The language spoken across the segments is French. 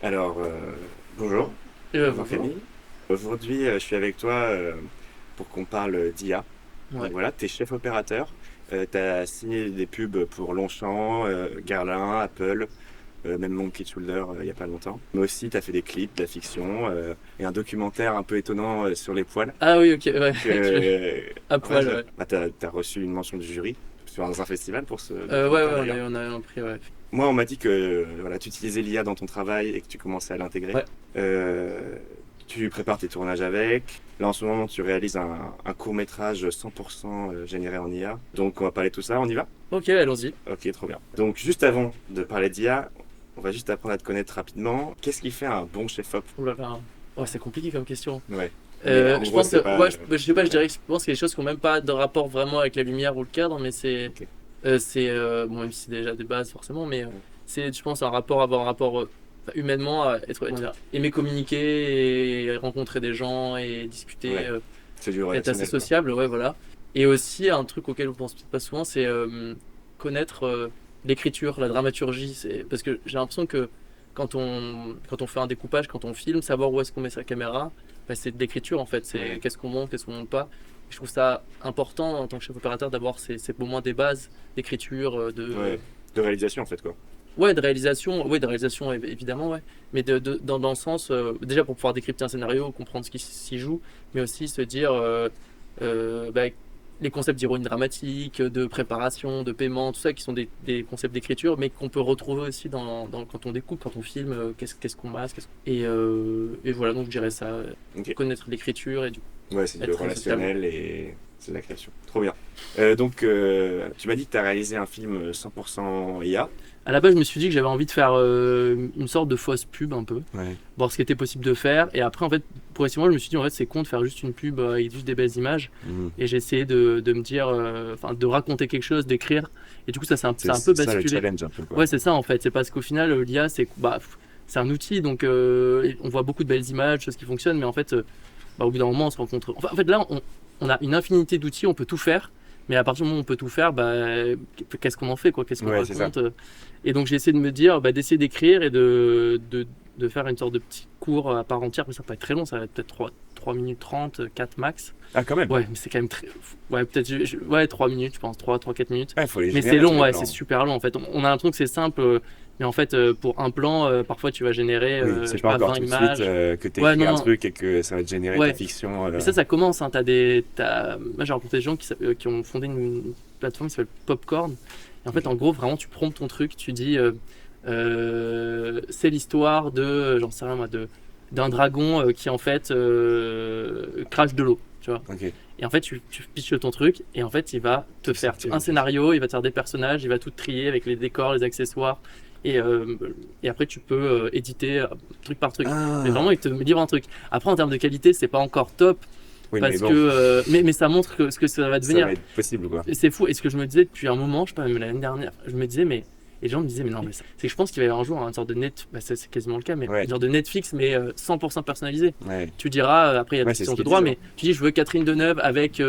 Alors, bonjour, bonjour Bonjour. Camille. Aujourd'hui, je suis avec toi pour qu'on parle d'IA. Donc Ouais. voilà, tu es chef opérateur. Tu as signé des pubs pour Longchamp, Guerlain, Apple, même Monkey Shoulder il n'y a pas longtemps. Mais aussi, tu as fait des clips, de la fiction et un documentaire un peu étonnant sur les poils. Ah oui, ok, ouais. Donc, À en vrai, poil, ouais. tu as reçu une mention du jury sur un festival pour ce Ouais, documentaire ouais, d'ailleurs. on a un prix, ouais. Moi, on m'a dit que voilà, tu utilisais l'IA dans ton travail et que tu commençais à l'intégrer. Ouais. Euh, Tu prépares tes tournages avec. Là, en ce moment, tu réalises un court-métrage 100% généré en IA. Donc, on va parler de tout ça. On y va? Ok, allons-y. Ok, trop bien. Donc, juste avant de parler d'IA, on va juste apprendre à te connaître rapidement. Qu'est-ce qui fait un bon chef-op? Ouh là là. Ouais, c'est compliqué comme question. Ouais. Mais en Je gros, pense c'est que, pas. ouais, je sais pas, je dirais que je pense qu'il y a des choses qui n'ont même pas de rapport vraiment avec la lumière ou le cadre, mais Ok. bon, même si c'est déjà des bases forcément, mais c'est, je pense, un rapport, avoir un rapport enfin, humainement, aimer communiquer et rencontrer des gens et discuter, Ouais. C'est du être assez relationnel, quoi. sociable, ouais, voilà. Et aussi, un truc auquel on pense peut-être pas souvent, c'est connaître l'écriture, la dramaturgie. Parce que j'ai l'impression que quand on fait un découpage, quand on filme, savoir où est-ce qu'on met sa caméra, bah, c'est de l'écriture en fait. C'est Ouais. qu'est-ce qu'on monte pas. Et je trouve ça important en tant que chef opérateur d'avoir ces moments des bases d'écriture, Ouais. De réalisation, en fait, quoi. ouais, de réalisation évidemment, ouais. Mais dans le sens, déjà pour pouvoir décrypter un scénario, comprendre ce qui s'y joue, mais aussi se dire bah, les concepts d'ironie dramatique, de préparation, de paiement, tout ça qui sont des concepts d'écriture, mais qu'on peut retrouver aussi quand on découpe, quand on filme, qu'est-ce qu'on masque. Et voilà, donc je dirais ça, Ok. connaître l'écriture et du coup Ouais, c'est du être très sociable. relationnel et c'est de la création. Trop bien. Donc, tu m'as dit que tu as réalisé un film 100% IA. À la base, je me suis dit que j'avais envie de faire une sorte de fausse pub un peu, Ouais. voir ce qui était possible de faire. Et après, en fait, progressivement, je me suis dit, en fait, c'est con de faire juste une pub avec juste des belles images. Mhm. Et j'ai essayé de me dire, enfin, de raconter quelque chose, d'écrire. Et du coup, ça C'est a un peu c'est ça le basculé. challenge un peu, quoi. Ouais, c'est ça, en fait. C'est parce qu'au final, l'IA, c'est un outil. Donc, on voit beaucoup de belles images, choses qui fonctionnent. Mais en fait, bah, au bout d'un moment, on se rencontre. Enfin, en fait, là, on a une infinité d'outils, on peut tout faire. Mais à partir du moment où on peut tout faire, bah, qu'est-ce qu'on en fait, quoi? Qu'est-ce qu'on Ouais, c'est ça. raconte? Et donc j'ai essayé de me dire, bah, d'essayer d'écrire et de faire une sorte de petit cours à part entière, mais ça va pas être très long, ça va être peut-être 3 minutes 30, 4 max. Ah, quand même. Ouais, mais c'est quand même très. Ouais, peut-être. Ouais, 3 minutes, je pense, 4 minutes. Ah, il faut les Mais c'est générer, tous long, les ouais, c'est plans. super long en fait. On a l'impression que c'est simple, mais en fait, pour un plan, parfois tu vas générer, Oui, je c'est sais pas pas, encore 20 tout de suite images. que tu Ouais, écris non, un non, truc et que ça va te générer ta ouais. fiction. Mais ça commence, hein. Moi, j'ai rencontré des gens qui ont fondé une plateforme qui s'appelle Popcorn. Et en fait, Ok. en gros, vraiment, tu promptes ton truc, tu dis, c'est l'histoire de, j'en sais rien moi, d'un dragon qui en fait crache de l'eau, tu vois. Ok. Et en fait, tu pitches ton truc, et en fait, il va te Tout faire sortir, un en fait. scénario, il va te faire des personnages, il va tout trier avec les décors, les accessoires. Et, euh, et après, tu peux éditer truc par truc. Mais Ah, vraiment, il te livre un truc. Après, en termes de qualité, c'est pas encore top, oui, mais parce que bon, mais ça montre ce que ça va ça devenir. va être possible, quoi. Et c'est fou. Et ce que je me disais depuis un moment, je sais pas, même l'année dernière, je me disais, mais. Et les gens me disaient, mais non, mais c'est que je pense qu'il va y avoir un jour une sorte de net. Bah, c'est quasiment le cas, mais Ouais, une sorte de Netflix, mais 100% personnalisé. ouais. Tu diras, après, il y a des Ouais, c'est ce questions de qu'ils droit, disent, hein. mais tu dis, je veux Catherine Deneuve avec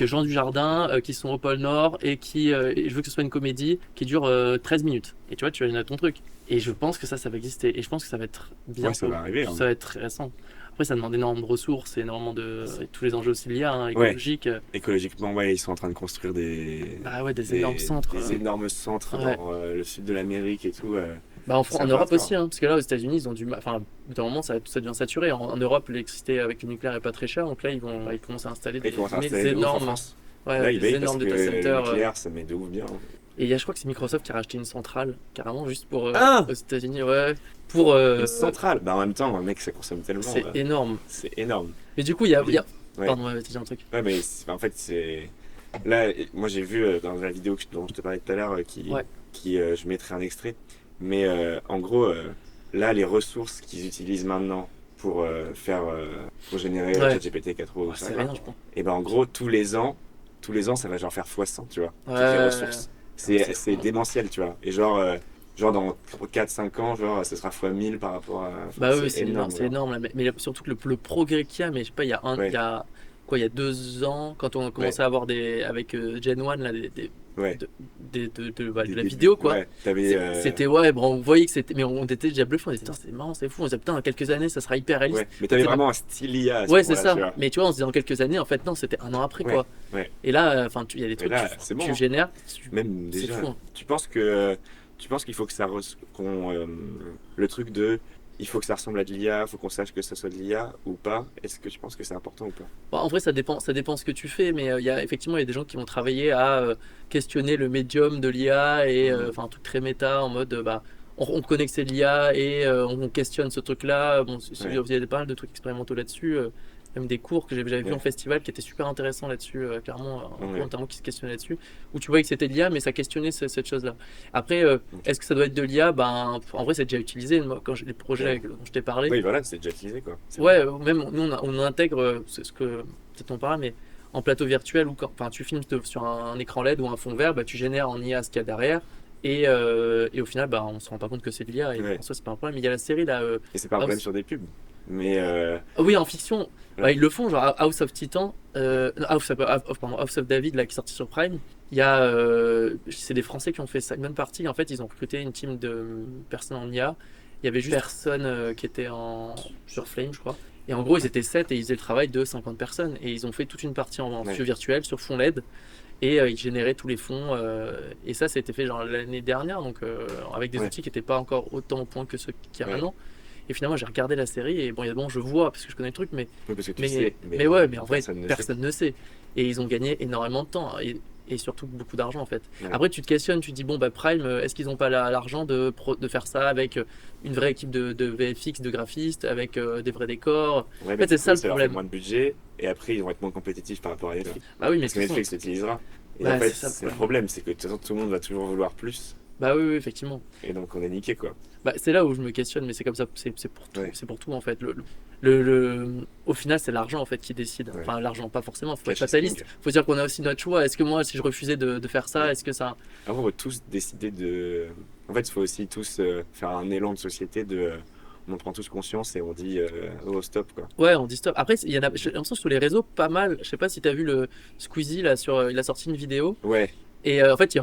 Jean Dujardin qui sont au pôle Nord et je veux que ce soit une comédie qui dure 13 minutes. Et tu vois, tu as ton truc. Et je pense que ça va exister. Et je pense que ça va être Ouais, bien ça pour le va coup. arriver, hein. Ça va être très récent. Après, ça demande énormément de ressources, énormément et tous les enjeux aussi liés, hein, Ouais, écologiques. écologiquement, ouais, ils sont en train de construire Bah ouais, des énormes centres. des énormes centres Ouais. dans le sud de l'Amérique et tout. Bah C'est En un peu Europe aussi, hardcore. hein, parce que là, aux États-Unis, ils ont du mal. Enfin, au bout d'un moment, ça devient saturé. En Europe, l'électricité avec le nucléaire est pas très chère, donc là, ils commencent à installer Et ils commencent à installer des de ouf en énormes, France. ouais, Là, ils des payent parce énormes que data le centers. nucléaire, ça met de ouf bien, hein. Et je crois que c'est Microsoft qui a racheté une centrale, carrément, juste pour Ah! aux États-Unis, ouais, pour. Une centrale! Bah, en même temps, mec, ça consomme tellement. C'est énorme. C'est énorme. Mais du coup, Mais du- Ouais, pardon, ouais, t'as dit un truc. ouais, mais en fait, c'est. Là, moi, j'ai vu dans la vidéo dont je te parlais tout à l'heure, Ouais, je mettrai un extrait. Mais en gros, là, les ressources qu'ils utilisent maintenant pour pour générer ouais. ChatGPT 4 ou Ouais, ça, c'est quoi. rien, je pense. Et ben, en gros, tous les ans, ça va genre faire x100, tu vois, toutes les Ouais, ressources. non, mais c'est C'est fou, hein. démentiel, tu vois. Et genre dans 4 5 ans, genre, ce sera x 1000 par rapport à. Enfin, Bah oui, c'est énorme, c'est genre. énorme là. Mais surtout que le progrès qu'il y a, mais je sais pas, il Ouais, y a quoi, il y a 2 ans, quand on a ouais, commencé à avoir avec Gen 1 là, Ouais. De la vidéo, quoi. Ouais, t'avais. C'était, ouais, bon, on voyait que c'était, mais on était déjà bluffé, on disait, putain, c'est marrant, c'est fou, on disait, putain, dans quelques années, ça sera hyper réaliste. Ouais, mais t'avais C'était vraiment un style IA à ce Ouais, c'est moment-là, ça. tu vois. Mais tu vois, on se dit dans quelques années, en fait, non, c'était un an après, Ouais, quoi. ouais. Et là, enfin, il y a des Et trucs là, que c'est bon, tu hein. génères, Même c'est déjà, fou, hein. tu penses qu'il faut que le truc de, il faut que ça ressemble à de l'IA, faut qu'on sache que ça soit de l'IA ou pas. Est-ce que tu penses que c'est important ou pas? Bon, en vrai, ça dépend ce que tu fais, mais effectivement, il y a des gens qui vont travailler à questionner le médium de l'IA et Mhm. enfin un truc très méta en mode bah on connaît que c'est de l'IA et on questionne ce truc-là. Bon, Ouais, il y a pas mal de trucs expérimentaux là-dessus, même des cours que j'avais vu en ouais, festival qui étaient super intéressants là-dessus, clairement, un cours ouais. notamment qui se questionnait là-dessus, où tu voyais que c'était de l'IA, mais ça questionnait cette chose-là. Après, Ok. est-ce que ça doit être de l'IA? Ben, en vrai, c'est déjà utilisé. Moi, quand j'ai les projets Ouais. dont je t'ai parlé. Oui, voilà, c'est déjà utilisé, quoi. C'est vrai. Ouais, même nous on intègre, c'est ce que peut-être on parle, mais en plateau virtuel ou quand enfin, tu filmes sur un écran LED ou un fond vert, bah, tu génères en IA ce qu'il y a derrière et au final bah, on se rend pas compte que c'est de l'IA et Ouais. en soi c'est pas un problème. Il y a la série là, Et c'est pas un problème House. sur des pubs. Mais, Ah oui, en fiction, bah, ouais. ils le font, genre House of Titan, non, pardon, House of David là, qui est sorti sur Prime. Il y a, c'est des Français qui ont fait Simon Party. En fait, ils ont recruté une team de personnes en IA. Il y avait juste personne qui était sur Flame, je crois. Et en gros, ils étaient 7 et ils faisaient le travail de 50 personnes. Et ils ont fait toute une partie en Ouais. feu virtuel sur fond LED. Et ils généraient tous les fonds. Et ça été fait genre l'année dernière, donc avec des Ouais. outils qui n'étaient pas encore autant au point que ceux qu'il y a Ouais. maintenant. Et finalement, j'ai regardé la série et bon, je vois parce que je connais le truc, Oui, parce que tu mais, sais, mais ouais, mais en vrai, personne ne sait. personne ne sait. Et ils ont gagné énormément de temps et surtout beaucoup d'argent en fait. Ouais. Après, tu te questionnes, tu te dis, bon, bah Prime, est-ce qu'ils n'ont pas l'argent de faire ça avec une vraie équipe de VFX, de graphistes, avec des vrais décors? Ouais, En mais fait, c'est du ça coup, le ça leur fait problème. moins de budget et après, ils vont être moins compétitifs par rapport à Netflix. Bah oui, mais Parce que de toute façon, Netflix l'utilisera. Et en bah, fait, c'est ça le c'est le problème. problème, c'est que de toute façon, tout le monde va toujours vouloir plus. Bah oui, oui, effectivement. Et donc, on est niqué, quoi. Bah, c'est là où je me questionne, mais c'est comme ça, c'est pour tout, Ouais, c'est pour tout en fait. Au final, c'est l'argent en fait qui décide. ouais. Enfin, l'argent, pas forcément, faut être Cash is king. fataliste. Faut dire qu'on a aussi notre choix. Est-ce que moi, si je refusais de faire ça, Ouais. est-ce que ça. Après, on va tous décider de. En fait, il faut aussi tous faire un élan de société on en prend tous conscience et on dit oh stop quoi. Ouais, on dit stop. Après, il y en a, j'ai l'impression que sur les réseaux, pas mal. Je sais pas si t'as vu le Squeezie là, il a sorti une vidéo. Ouais, Et en fait, il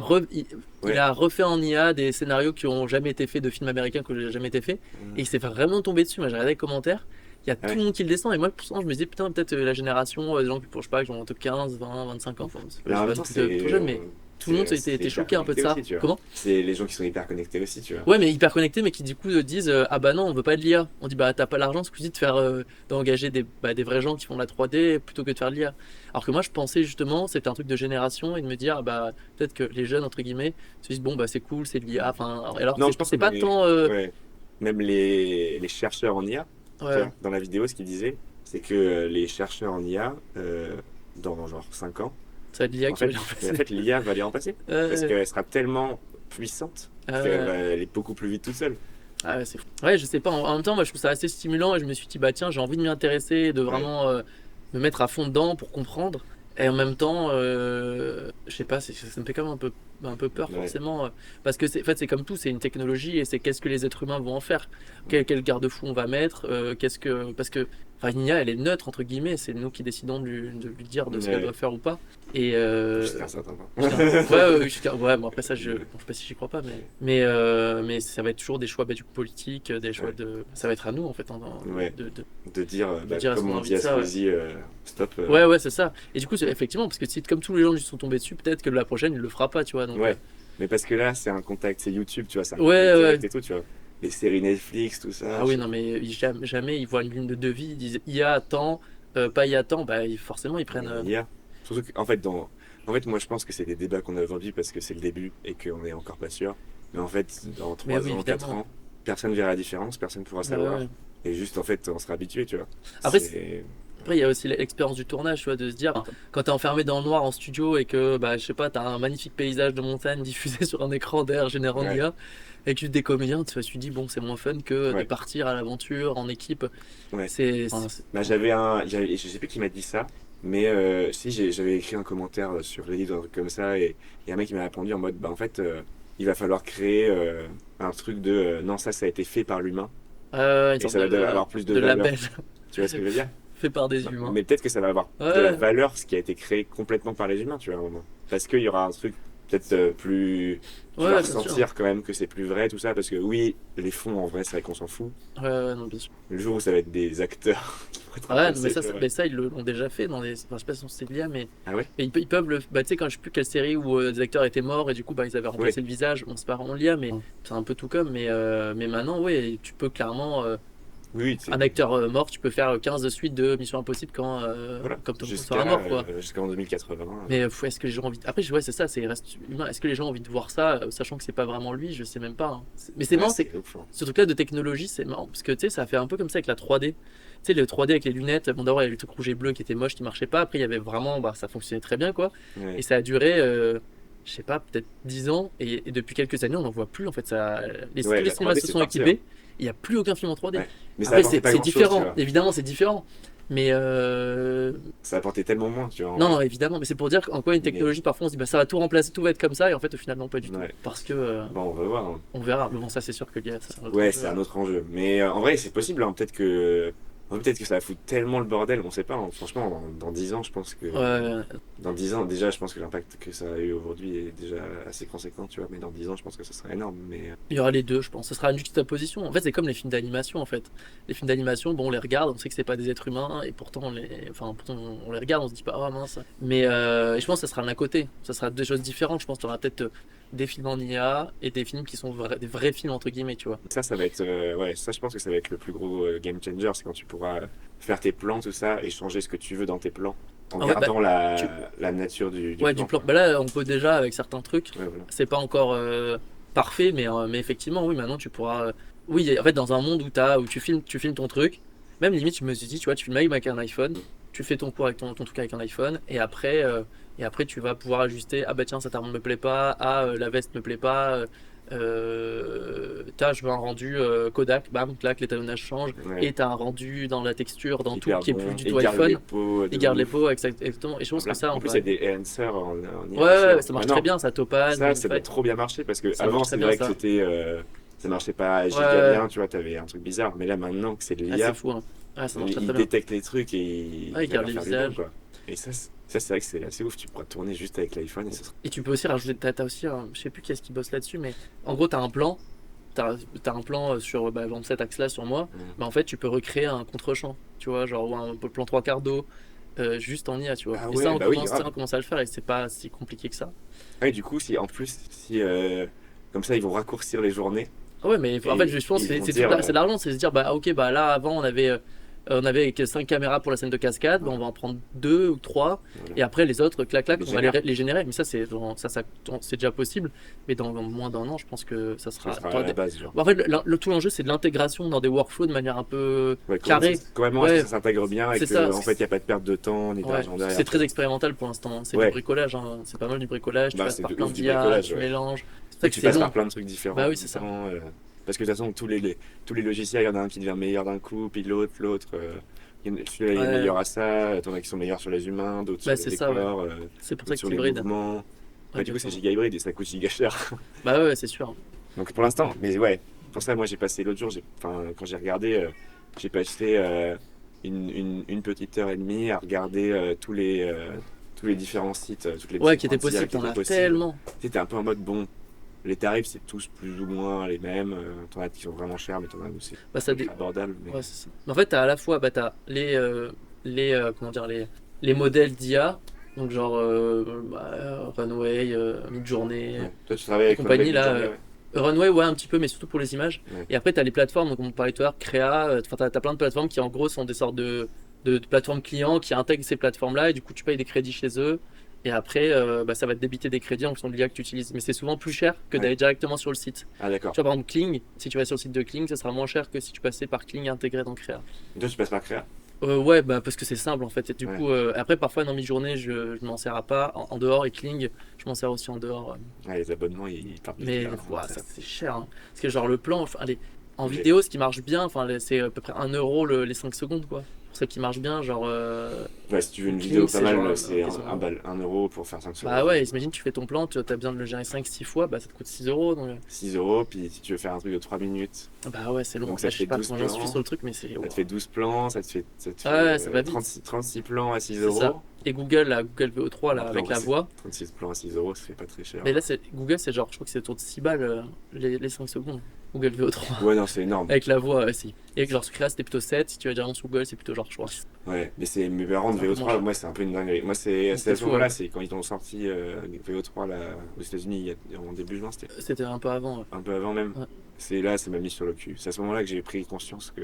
ouais. a refait en IA des scénarios qui ont jamais été faits, de films américains qui n'ont jamais été faits. Et il s'est vraiment tombé dessus. Moi, j'ai regardé les commentaires. Il y a tout Ouais. le monde qui le descend. Et moi, pourtant, je me disais, putain, peut-être la génération des gens qui, je sais pas, qui ont entre 15, 20, 25 ans. Enfin, Mais en c'est même pas temps, non plus trop jeune, mais tout le monde c'est était hyper choqué un peu de connecté ça. aussi, tu vois. Comment? C'est les gens qui sont hyper connectés aussi, tu vois. Ouais, mais hyper connectés, mais qui du coup disent ah bah non, on veut pas de l'IA. On dit bah t'as pas l'argent, Squeezie, de faire d'engager des vrais gens qui font de la 3D plutôt que de faire de l'IA. Alors que moi je pensais justement c'était un truc de génération et de me dire bah peut-être que les jeunes entre guillemets se disent bon bah c'est cool, c'est de l'IA. Enfin alors Non, je pense c'est que pas tant ouais, même les chercheurs en IA, tu ouais, vois, dans la vidéo, ce qu'ils disaient, c'est que les chercheurs en IA, dans genre 5 ans, ça va être l'IA en qui va fait, les en remplacer. fait l'IA va les remplacer. Parce Euh, qu'elle sera tellement puissante qu'elle euh, va aller beaucoup plus vite toute seule. ah ouais, c'est fou. Ouais, je sais pas. En même temps, moi je trouve ça assez stimulant et je me suis dit bah tiens, j'ai envie de m'y intéresser, de Ouais. vraiment me mettre à fond dedans pour comprendre. Et en même temps, je sais pas, ça me fait quand même un peu peur Ouais. forcément, parce que en fait, c'est comme tout, c'est une technologie et c'est qu'est-ce que les êtres humains vont en faire, quel garde-fou on va mettre, parce que, enfin, une IA, elle est neutre entre guillemets, c'est nous qui décidons de lui dire de ce qu'elle Ouais. doit faire ou pas. Et Jusqu'à un certain point. ouais, bon après ça, bon, je sais pas si j'y crois pas, mais ça va être toujours des choix bah, du coup, politiques, des choix Ouais. ça va être à nous en fait, Ouais. De dire, dire est-ce comme qu'on a on envie dit de à ça, ouais. Squeezie, stop. Ouais, c'est ça. Et du coup, effectivement, parce que si comme tous les gens lui sont tombés dessus, peut-être que la prochaine, il le fera pas, tu vois. Donc, Ouais. Mais parce que là, c'est un contact, c'est YouTube, tu vois, c'est un ouais, contact ouais. direct et tout, tu vois. Les séries Netflix, tout ça. Ah oui, non, mais jamais ils voient une ligne de devis, ils disent IA tant, pas IA tant, bah forcément ils prennent. IA. Surtout qu'en fait, en fait, moi, je pense que c'est des débats qu'on a aujourd'hui parce que c'est le début et qu'on n'est encore pas sûr. Mais en fait, dans Mais 3 oui, ans, 4 évidemment. ans, personne verra la différence, personne pourra Ouais, savoir. ouais. Et juste, en fait, on sera habitué, tu vois. Après, C'est- Après, il y a aussi l'expérience du tournage, tu vois, de se dire, quand t'es enfermé dans le noir en studio et que, bah, je sais pas, t'as un magnifique paysage de montagne diffusé sur un écran d'air généré en Ouais. IA, et que tu des comédiens, tu te dis, bon, c'est moins fun que de Ouais. partir à l'aventure en équipe. Ouais. Enfin, Bah, je sais plus qui m'a dit ça, mais si j'avais écrit un commentaire sur Reddit ou un truc comme ça, et un mec qui m'a répondu en mode, bah en fait, il va falloir créer un truc de, non, ça a été fait par l'humain, une et sorte ça va avoir plus de de valeur. label Tu vois ce que je veux dire? fait par des humains. Mais peut-être que ça va avoir de la Ouais, valeur, ce qui a été créé complètement par les humains, tu vois, à un moment. Parce qu'il y aura un truc peut-être plus. Tu Ouais, vas bien sûr. ressentir quand même que c'est plus vrai, tout ça, parce que oui, les fonds, en vrai, c'est vrai qu'on s'en fout. Non, bien sûr. Le jour où ça va être des acteurs qui vont être Ah ouais, non, mais remplacés, ça, tu vois. mais ça, ils l'ont déjà fait dans les. Enfin, je sais pas si c'est lié, Ah ouais? mais ils peuvent le. Bah, tu sais, quand je sais plus quelle série où des acteurs étaient morts et du coup, bah, ils avaient remplacé Oui, le visage. Bon, c'est pas vraiment lié, mais Mm. c'est un peu tout comme. Mais maintenant, ouais, tu peux clairement. oui, oui, Un acteur mort, tu peux faire 15 suites de Mission Impossible voilà, comme Tom Cruise jusqu'à sera mort, quoi. jusqu'en 2080. Mais est-ce que les gens ont envie. Après, ouais, c'est ça, c'est reste humain. Est-ce que les gens ont envie de voir ça, sachant que c'est pas vraiment lui, je sais même pas, hein. Mais c'est Ouais, marrant, c'est ouf, hein. ce truc-là de technologie, c'est marrant. Parce que tu sais, ça a fait un peu comme ça avec la 3D. Tu sais, le 3D avec les lunettes, bon, d'abord, il y avait le truc rouge et bleu qui était moche, qui marchait pas. Après, il y avait vraiment. Bah, ça fonctionnait très bien, quoi. Ouais. Et ça a duré. Je sais pas, peut-être 10 ans, et depuis quelques années, on n'en voit plus. En fait, tous Ouais, les la cinémas 3D, se c'est sont parti, équipés. Il n'y a plus aucun film en 3D. Ouais. Mais ça Après, apportait pas c'est grand-chose, tu différent. vois. Évidemment, c'est différent. Mais Ça apportait tellement moins, tu vois. en non, vrai. non, évidemment. Mais c'est pour dire qu'en quoi une technologie, parfois, on se dit, bah, ça va tout remplacer, tout va être comme ça. Et en fait, au final, non, pas du tout. Ouais. Parce que Bon, on va voir, hein. on verra. Mais bon, ça, c'est sûr que ça, c'est un autre Ouais, enjeu. c'est un autre enjeu. Mais en vrai, c'est possible, hein. Peut-être que ça va foutre tellement le bordel, on sait pas, hein. Franchement, dans 10 ans, je pense que. Ouais, Dans 10 ans, déjà, je pense que l'impact que ça a eu aujourd'hui est déjà assez conséquent, tu vois. Mais dans 10 ans, je pense que ça sera énorme. Mais il y aura les deux, je pense. Ce sera une juxtaposition. En fait, c'est comme les films d'animation, en fait. Les films d'animation, bon, on les regarde, on sait que c'est pas des êtres humains, et pourtant, pourtant, on les regarde, on se dit pas, oh mince. Mais et je pense que ça sera l'un côté. Ça sera deux choses différentes. Je pense que tu auras peut-être des films en IA et des films qui sont des vrais films, entre guillemets, tu vois. ça va être. Ouais, ça, je pense que ça va être le plus gros game changer. C'est quand tu pourras faire tes plans, tout ça, et changer ce que tu veux dans tes plans. En Ah ouais, gardant tu- la nature du Ouais, plan. du plan. Bah là, on peut déjà avec certains trucs. Ouais, voilà. C'est pas encore parfait, mais effectivement, oui, maintenant tu pourras. Oui, en fait, dans un monde où tu filmes ton truc, même limite, je me suis dit, tu vois, tu filmes avec un iPhone, tu fais ton cours avec ton truc avec un iPhone, et après tu vas pouvoir ajuster. Ah bah tiens, cette arme me plaît pas, la veste me plaît pas. Je veux un rendu Kodak, bam, clac, l'étalonnage change, Ouais. et t'as un rendu dans la texture, dans Hyper tout, qui est bon. plus du Et tout garde iPhone. les peaux de Il garde les ouf. peaux, exactement. Et je pense que Voilà. ça, En on plus, va. il y a des enhancers en Ouais, IA ouais, aussi, ça marche maintenant. très bien, ça topaz. Ça doit trop bien marcher parce que Ça avant marche très c'est bien, vrai que ça. c'était ça marchait pas giga Ouais. bien, tu vois, t'avais un truc bizarre, mais là maintenant que c'est de Ah, l'IA, c'est fou, hein. Ouais, ça marche très il très bien. détecte les trucs et il Ouais, il va garde leur les faire des visages. bons, quoi. Et ça c'est vrai que c'est assez ouf, tu pourras tourner juste avec l'iPhone et ça sera. Et tu peux aussi rajouter, t'as aussi, je sais plus qui est-ce qui bosse là-dessus, mais en gros, t'as un plan, t'as un plan sur dans cet axe-là sur moi, mais en fait, tu peux recréer un contre-champ, tu vois, genre ou un plan trois quarts d'eau, juste en IA, tu vois. Ah Et ouais, ça, on bah oui, commence, grave. on commence à le faire et c'est pas si compliqué que ça. Ouais, du coup, si en plus si comme ça ils vont raccourcir les journées. Ah ouais, mais en Et fait, je pense ils que vont dire, c'est l'argent, c'est se dire, bah ok, bah là, avant, on avait que 5 caméras pour la scène de cascade, bah, on va en prendre 2 ou 3, voilà. et après les autres, clac clac, Les on va les générer. Mais ça, c'est déjà possible, mais dans moins d'un an, je pense que ça Ça sera. sera à la base, genre. En fait, tout l'enjeu, c'est de l'intégration dans des workflows de manière un peu Ouais, carrée. comment est-ce Ouais. que ça s'intègre bien et C'est que ça. en fait il n'y a pas de perte de temps ni Ouais, d'argent derrière. c'est très expérimental pour l'instant. C'est Ouais. du bricolage, hein. C'est pas mal du bricolage. Tu Bah, passes c'est par de plein ouf du d'IA, bricolage, tu ouais. mélanges. C'est ça que Tu c'est passes long. par plein de trucs différents. Bah oui, c'est ça. Parce que de toute façon, tous les logiciels, il y en a un qui devient meilleur d'un coup, puis l'autre. Celui-là, il est Ouais. meilleur à ça, t'en as qui sont meilleurs sur les humains, d'autres Bah, sur c'est les ça, ouais. décors, C'est pour d'autres ça que sur c'est les hybride. mouvements. Ouais, Du coup, c'est exactement. giga hybride et ça coûte giga cher. Bah ouais, c'est sûr. Donc pour l'instant, mais ouais, pour ça, moi j'ai passé l'autre jour, quand j'ai regardé, j'ai passé une petite heure et demie à regarder tous les différents sites, toutes les Ouais, qui était différentes IA possible, t'en as possibles. tellement. T'es un peu en mode bon. Les tarifs, c'est tous plus ou moins les mêmes. T'en as qui sont vraiment chers, mais t'en as aussi Bah, ça abordables. Mais... Ouais, c'est ça. Mais en fait, t'as à la fois t'as comment dire, les modèles d'IA, donc genre Runway, Midjourney, Ouais. Toi, tu travailles avec compagnie, Runway là, Midjourney, ouais. Runway, ouais, un petit peu, mais surtout pour les images. Ouais. Et après, t'as les plateformes, donc on parlait tout à l'heure, Créa, enfin, t'as plein de plateformes qui en gros sont des sortes de plateformes clients qui intègrent ces plateformes-là, et du coup, tu payes des crédits chez eux. Et après, ça va te débiter des crédits en fonction de l'IA que tu utilises. Mais c'est souvent plus cher que Ouais. d'aller directement sur le site. Ah, d'accord. Tu vois, par exemple, Kling, si tu vas sur le site de Kling, ça sera moins cher que si tu passais par Kling intégré dans Créa. Et toi, tu passes par Créa. Ouais, bah parce que c'est simple en fait. Et du Ouais. coup, après, parfois dans mi-journée, je m'en sers à pas en dehors, et Kling, je m'en sers aussi en dehors. Ouais, les abonnements, ils partent vite, Mais là. ouah, ça c'est cher, hein. Parce que genre le plan, en Ouais. vidéo, ce qui marche bien, c'est à peu près 1 euro les 5 secondes, quoi. Pour pour ça qui marche bien, genre. Ouais, si tu veux une Click, vidéo c'est pas mal, genre, c'est ils ont- 1 euro pour faire 5 Bah secondes. ouais, imagine, tu fais ton plan, tu as besoin de le gérer 5-6 fois, bah ça te coûte 6 euros. Donc... 6 euros, puis si tu veux faire un truc de 3 minutes, Bah ouais, c'est long. donc Là, ça te je sais fait pas 12 comment j'en suis plans. sur le truc, mais c'est. Ça te fait 12 plans, ça te fait, Ouais, ça va vite. 36 plans à 6 C'est euros. ça. Et Google, la Google VO3, là, Après, avec en vrai, la c'est- voix. 36 plans à 6 euros, ça fait pas très cher. Mais là, Google, c'est genre, je crois que c'est autour de 6 balles les 5 secondes. Google VO3. Ouais, non, c'est énorme. Avec la voix, si. Et genre, ce là c'était plutôt 7. Si tu vas directement sur Google, c'est plutôt genre, je crois. Ouais, mais mes parents de C'est un peu VO3, moins moi, c'est un peu une dinguerie. Moi, c'est à C'est ce fou, moment-là, ouais. c'est quand ils ont sorti VO3 là, aux États-Unis en début juin, c'était C'était un peu avant. Ouais. un peu avant même. Ouais. C'est là, ça m'a mis sur le cul. C'est à ce moment-là que j'ai pris conscience que.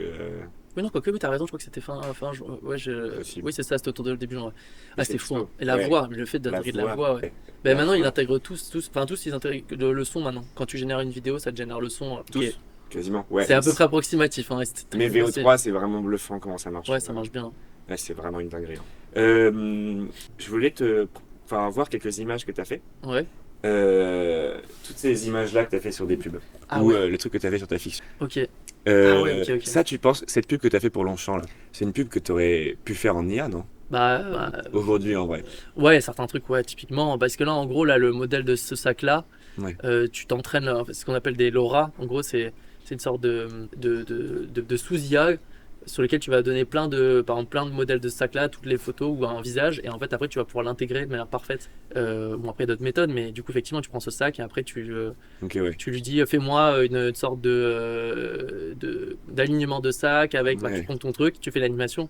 Oui, non, quoique, oui, t'as raison, je crois que c'était fin ouais, Possible. oui, c'est ça, c'était autour de début juin. Ouais. Ah, c'était c'est fou. Hein. chaud. Et la Ouais. voix, mais le fait d'intégrer de la voix, ouais. ouais. Ben La maintenant, ils voix. intègrent tous, ils intègrent le son maintenant. Quand tu génères une vidéo, ça te génère le son. Tous, quasiment. Ouais. C'est à peu près approximatif. Hein, et c'était très Mais facile. VO3, c'est vraiment bluffant comment ça marche. Ouais, ça marche bien. Ouais, c'est vraiment une dinguerie. Je voulais voir quelques images que tu as fait. Ouais. Toutes ces images-là que tu as fait sur des pubs. Ah ou ouais. le truc que tu as fait sur ta fiction. Ok. Ouais, ok. Ça, tu penses, cette pub que tu as fait pour Longchamp, là, c'est une pub que tu aurais pu faire en IA, non? Bah, Aujourd'hui, en vrai. ouais, certains trucs, ouais, typiquement. Parce que là, en gros, là, le modèle de ce sac-là, Ouais. tu t'entraînes, ce qu'on appelle des LoRa. En gros, c'est une sorte de sous-IA sur lequel tu vas donner par exemple, plein de modèles de ce sac-là, toutes les photos ou un visage. Et en fait, après, tu vas pouvoir l'intégrer de manière parfaite. Bon, après, il y a d'autres méthodes, mais du coup, effectivement, tu prends ce sac et après, tu lui dis, fais-moi une sorte d'alignement de sac avec, Ouais. tu prends ton truc, tu fais l'animation.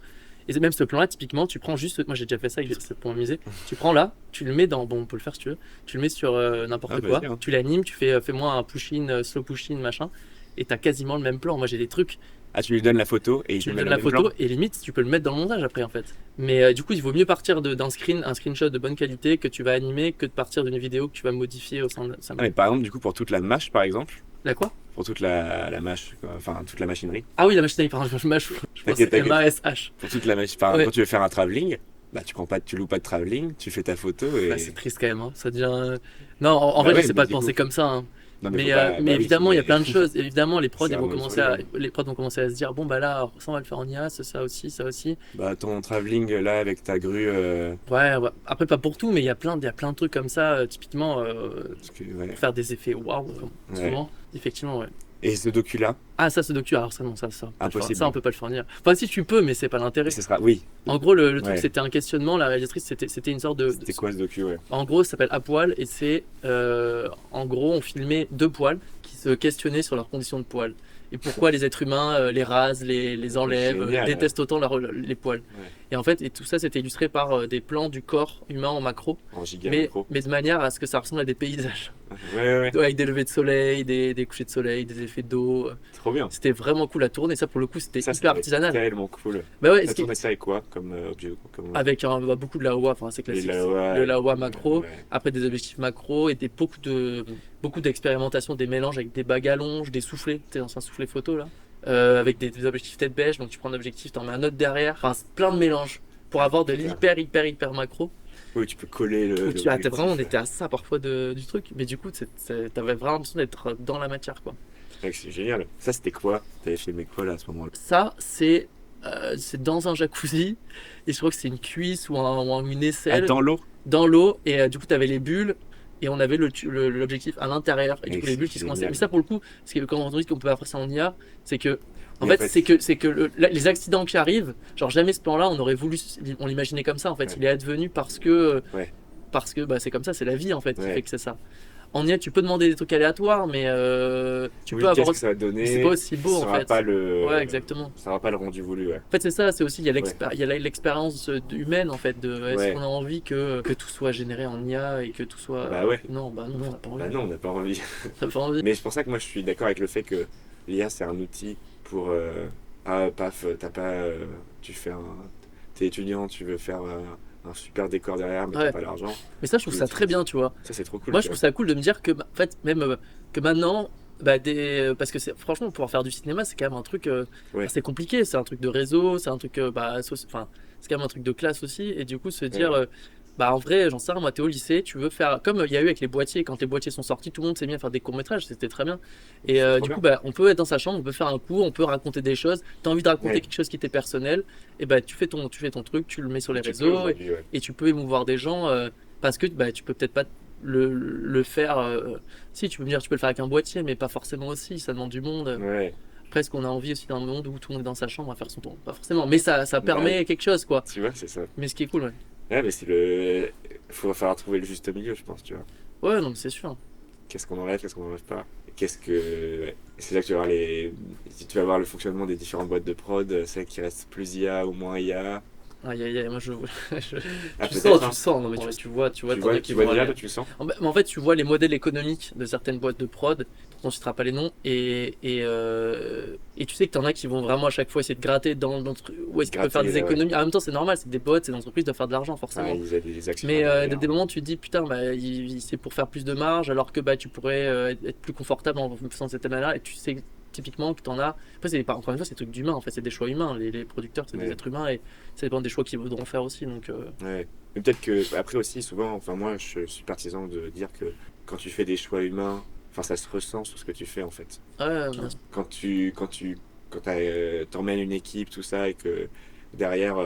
Et même ce plan-là, typiquement, tu prends juste, moi j'ai déjà fait ça, c'est pour m'amuser. Tu prends là, tu le mets dans, bon, on peut le faire si tu veux, tu le mets sur n'importe quoi, vas-y, hein. tu l'animes, tu fais-moi un push-in, slow push-in, machin, et t'as quasiment le même plan. Moi j'ai des trucs, Ah, tu lui donnes la photo et il tu te lui met donnes le la même photo, plan. et limite, tu peux le mettre dans le montage après en fait. Mais du coup, il vaut mieux partir un screenshot de bonne qualité que tu vas animer que de partir d'une vidéo que tu vas modifier au sein de ça. Ah, mais par exemple, du coup, pour toute la mâche, par exemple, La quoi? pour toute la mâche, quoi, enfin, toute la machinerie, Ah oui, la machine, pardon, je pensais T'inquiète. MASH. pour toute la machine, enfin, Ouais. quand tu veux faire un travelling, bah, tu loues pas de travelling, tu fais ta photo et. Bah, c'est triste quand même, hein. Ça devient. Non, en Bah vrai, ouais, je sais mais pas de du penser coup- comme ça. Hein. Non, Mais, faut pas- bah oui, évidemment, il y a mais- plein de choses. Évidemment, les prods, C'est ils vont un mot commencer sur à, les les prods vont commencer à se dire bon, bah là, ça, on va le faire en IA, ça aussi, ça aussi. Bah, ton travelling là avec ta grue. Ouais, ouais. Après, pas pour tout, mais il y a plein de trucs comme ça, typiquement, Parce que, ouais. pour faire des effets waouh, Ouais. souvent. Effectivement, ouais. Et ce docu-là, Ah, ça, ce docu, alors ça, non, ça. Impossible. Ça, on peut pas le faire en IA. Enfin, si tu peux, mais c'est pas l'intérêt. ce sera. Oui. En gros, le truc, Ouais. c'était un questionnement. La réalisatrice, c'était une sorte de. C'était quoi ce docu, ouais. En gros, ça s'appelle À poil et c'est en gros, on filmait 2 poils qui se questionnaient sur leurs conditions de poils et pourquoi les êtres humains les rasent, les enlèvent, Génial. détestent autant les poils. Ouais. Et en fait, et tout ça, c'était illustré par des plans du corps humain en macro, En giga mais, micro. mais de manière à ce que ça ressemble à des paysages, Ouais. avec des levées de soleil, des couchers de soleil, des effets d'eau. Trop bien. C'était vraiment cool à tourner. Ça, pour le coup, c'était Ça, hyper c'était artisanal. tellement cool. Bah ouais, T'as tourné ça avec quoi comme objet comme... avec beaucoup de l'AOA, enfin c'est classique. Le LAOA macro. Ouais. Après des objectifs macro et beaucoup d'expérimentation, des mélanges avec des bagues à longe, des soufflets, tu sais, dans un soufflet photo là, avec des objectifs tête bêche, donc tu prends un objectif, t'en mets un autre derrière, enfin c'est plein de mélanges pour avoir de l'hyper macro. Oui, tu peux coller le. On était à ça parfois du truc, mais du coup t'avais vraiment l'impression d'être dans la matière quoi. Ouais, c'est génial. Ça, c'était quoi? T'avais filmé quoi là à ce moment-là? Ça c'est dans un jacuzzi et je crois que c'est une cuisse ou une aisselle. Dans l'eau? Dans l'eau et du coup tu avais les bulles et on avait l'objectif à l'intérieur et du coup les bulles qui se coinçaient. Mais ça pour le coup, parce que quand on dit qu'on peut pas faire ça en IA, c'est que en fait, c'est que les accidents qui arrivent, genre jamais ce plan-là on l'imaginait comme ça en fait, Ouais. il est advenu parce que Ouais. bah, c'est comme ça, c'est la vie en fait qui Ouais. fait que c'est ça. En IA tu peux demander des trucs aléatoires mais tu peux qu'est-ce avoir que ça va donner? c'est pas aussi beau ça en aura fait. Pas le... Ouais, exactement. Ça aura pas le rendu voulu, ouais. En fait, c'est ça, c'est aussi, il y a l'expérience humaine en fait, est-ce Ouais. qu'on a envie que tout soit généré en IA et que tout soit. Bah ouais. Non, on n'a pas envie. Bah non, on n'a pas envie. On n'a pas envie. Mais c'est pour ça que moi je suis d'accord avec le fait que l'IA c'est un outil pour. Paf, t'as pas. T'es étudiant, tu veux faire un super décor derrière, mais Ouais. t'as pas l'argent. Mais ça, je trouve ça très bien, tu vois. Ça c'est trop cool. Moi, je trouve ça cool de me dire que, en fait, même que maintenant. Bah parce que franchement pouvoir faire du cinéma c'est quand même un truc Ouais. assez compliqué, c'est un truc de réseau, c'est un truc c'est quand même un truc de classe aussi et du coup se dire Bah en vrai, j'en sais rien, moi t'es au lycée, tu veux faire comme il y a eu avec les boîtiers, quand les boîtiers sont sortis, tout le monde s'est mis à faire des courts-métrages, c'était très bien. Et C'est trop du coup, bien. bah, on peut être dans sa chambre, on peut faire un cours, on peut raconter des choses. T'as envie de raconter Ouais. quelque chose qui t'est personnel, et bah tu fais ton truc, tu le mets sur les Tu peux réseaux aujourd'hui, ouais. et tu peux émouvoir des gens parce que bah, tu peux peut-être pas le faire. Si tu peux me dire, tu peux le faire avec un boîtier, mais pas forcément aussi, ça demande du monde. Ouais. Après, ce qu'on a envie aussi d'un monde où tout le monde est dans sa chambre à faire son tour, pas forcément, mais ça Bah, permet quelque chose quoi. tu vois, c'est ça. Mais ce qui est cool, ouais. Ouais, mais c'est le. Faut falloir trouver le juste milieu, je pense, tu vois. Ouais, non, mais c'est sûr. Qu'est-ce qu'on enlève, qu'est-ce qu'on enlève pas. Qu'est-ce que. Ouais. C'est là que tu vas voir les. Si tu vas voir le fonctionnement des différentes boîtes de prod, celles qui restent plus IA ou moins IA. Aïe aïe aïe, moi Ah, tu sens, peut-être, hein. non mais tu vois, Tu t'en vois, as qui tu vois vont déjà, aller. toi, tu le sens? Mais en fait, tu vois les modèles économiques de certaines boîtes de prod, on ne citera pas les noms, et tu sais que t'en as qui vont vraiment à chaque fois essayer de gratter dans où est-ce qu'ils peuvent faire des Gratter, ouais. économies. En même temps, c'est normal, c'est des boîtes, c'est des entreprises, doivent faire de l'argent Enfin, forcément. ils avaient des actionnaires Mais derrière. des moments, tu te dis, putain, bah, c'est pour faire plus de marge, alors que bah, tu pourrais être plus confortable en faisant cette manière-là, et tu sais typiquement que t'en as. Après, encore une fois, c'est des trucs d'humains, en fait, c'est des choix humains. Les producteurs, c'est des Ouais. êtres humains, et ça dépend des choix qu'ils voudront faire aussi. Donc, Ouais. Mais peut-être que, après aussi, souvent, enfin, moi, je suis partisan de dire que quand tu fais des choix humains, enfin, ça se ressent sur ce que tu fais, en fait. ouais, T'emmènes une équipe, tout ça, et que derrière,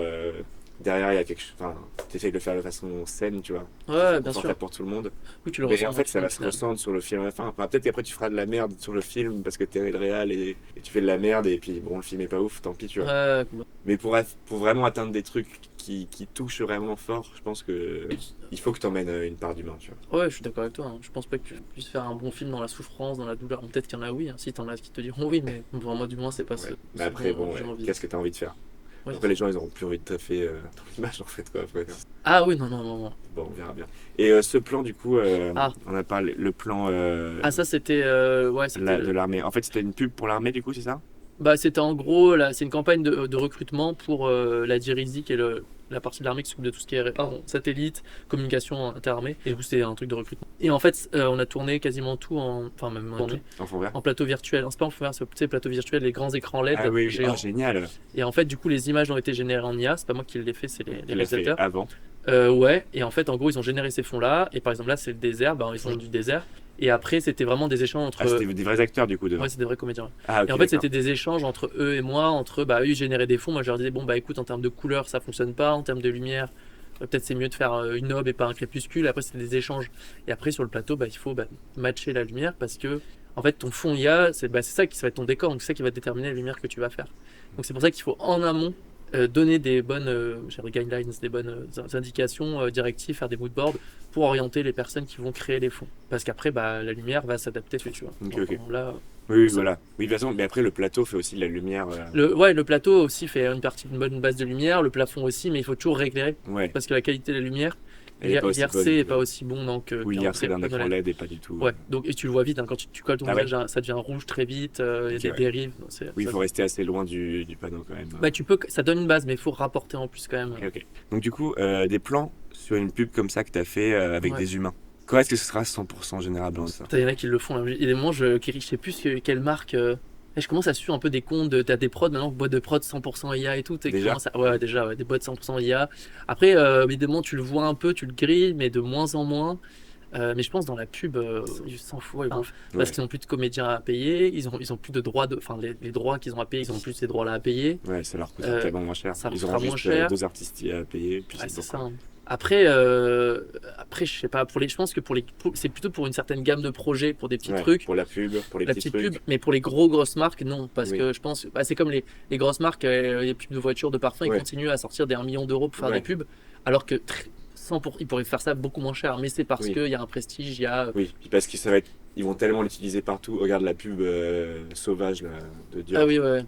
derrière, il y a quelque chose, enfin, t'essayes de le faire de façon saine, tu vois. ouais, bien Confortable sûr. pour tout le monde. Oui, tu le Mais ressens en dans le fait, ça film, va au se final. ressentir sur le film à la fin. Enfin, peut-être qu'après, tu feras de la merde sur le film parce que t'es le réal et tu fais de la merde, et puis bon, le film est pas ouf, tant pis, tu vois. Ouais, Mais pour vraiment atteindre des trucs qui touchent vraiment fort, je pense que il faut que t'emmènes une part d'humain, tu vois. ouais, je suis d'accord avec toi, hein. Je pense pas que tu puisses faire un bon film dans la souffrance, dans la douleur. Peut-être qu'il y en a, oui, hein. Si t'en as qui te diront oui, mais pour moi, du moins, c'est pas Ouais. ce Mais après, dont bon, j'ai ouais, envie. qu'est-ce que t'as envie de faire? Ouais. Après, les gens, ils auront plus envie de taffer dans l'image, en fait, quoi. Après. Ah oui, non, non, non, non. Bon, on verra bien. Et ce plan, du coup, Ah. on a parlé, le plan Ah, ça, c'était. Ouais, c'était. de l'armée. En fait, c'était une pub pour l'armée, du coup, c'est ça? Bah, c'était en gros, là, c'est une campagne de recrutement pour la DIRISI, qui est la partie de l'armée qui s'occupe de tout ce qui est satellite, communication interarmée. Et du coup, c'était un truc de recrutement. Et en fait, on a tourné quasiment tout enfin, même tourné En fond vert? en plateau virtuel. C'est pas en fond vert, c'est tu sais, plateau virtuel, les grands écrans LED Ah oui, oui. géants. Oh, génial. Et en fait, du coup, les images ont été générées en IA. C'est pas moi qui l'ai fait, c'est les Elle l'a fait réalisateurs. avant. Ouais, et en fait, en gros, ils ont généré ces fonds-là. Et par exemple, là, c'est le désert, bah, ils ont du désert. Et après, c'était vraiment des échanges entre. Ah, c'était des vrais acteurs, du coup, dedans. Ouais, c'est des vrais comédiens. Ah, ok, Et en fait, d'accord. c'était des échanges entre eux et moi, entre bah, eux, ils généraient des fonds. Moi, je leur disais, bon, bah écoute, en termes de couleur, ça fonctionne pas. En termes de lumière, peut-être c'est mieux de faire une aube et pas un crépuscule. Après, c'était des échanges. Et après, sur le plateau, bah, il faut matcher la lumière parce que, en fait, ton fond IA, c'est ça qui va être ton décor. Donc, c'est ça qui va déterminer la lumière que tu vas faire. Donc, c'est pour ça qu'il faut en amont donner des bonnes guidelines, des bonnes indications, directives, faire des moodboards pour orienter les personnes qui vont créer les fonds. Parce qu'après, bah, la lumière va s'adapter, tu vois. Ok, Donc, ok. là, Oui, oui, ça- voilà. Oui, de toute façon, mais après, le plateau fait aussi de la lumière. le plateau aussi fait une partie d'une bonne base de lumière, le plafond aussi, mais il faut toujours rééclairer Ouais. parce que la qualité de la lumière, Elle est pas aussi l'IRC bonne. est pas aussi bon donc, Oui, qu'un l'IRC d'un très bon écran OLED. LED et pas du tout. Ouais, donc, et tu le vois vite, hein, quand tu colles ton Ah ouais. visage, ça devient rouge très vite, il y a Ok, des ouais. dérives. Donc Oui, il ça- faut rester assez loin du panneau quand même. Bah, ça donne une base, mais il faut rapporter en plus quand même. Ok, ok. Donc, du coup, des plans sur une pub comme ça que tu as fait avec Ouais. des humains. Quand est-ce que ce sera 100% générable, ça? Il y en a qui le font. Là. Il y a des moments, je sais plus quelle marque. Et je commence à suivre un peu des comptes. T'as des prods maintenant, boîtes de prod 100% IA et tout. Déjà Ouais, déjà, ouais, des boîtes 100% IA. Après, évidemment, tu le vois un peu, tu le grilles, mais de moins en moins. Mais je pense dans la pub, ils s'en foutent. Parce Ouais. qu'ils n'ont plus de comédiens à payer, ils ont plus de droits, enfin les droits qu'ils ont à payer, ils ont plus ces droits-là à payer. Ouais, ça leur coûte Euh, tellement moins cher. ça Ils coûtera auront moins juste cher. 2 artistes à payer, puis Ouais, c'est c'est bon, ça. quoi. Hein. Après, je sais pas, je pense que c'est plutôt pour une certaine gamme de projets, pour des petits Ouais, trucs. pour la pub, pour les La petits petite trucs. pub, mais pour les grosses marques, non, parce Oui. que je pense, c'est comme les grosses marques, les pubs de voitures, de parfums, Ouais. ils continuent à sortir des 1 million d'euros pour faire Ouais. des pubs, alors que ils pourraient faire ça beaucoup moins cher, mais c'est parce Oui. qu'il y a un prestige, il y a. Oui, puis parce que ça va être. Ils vont tellement l'utiliser partout. Regarde la pub sauvage là, de Dior. Ah oui, ouais,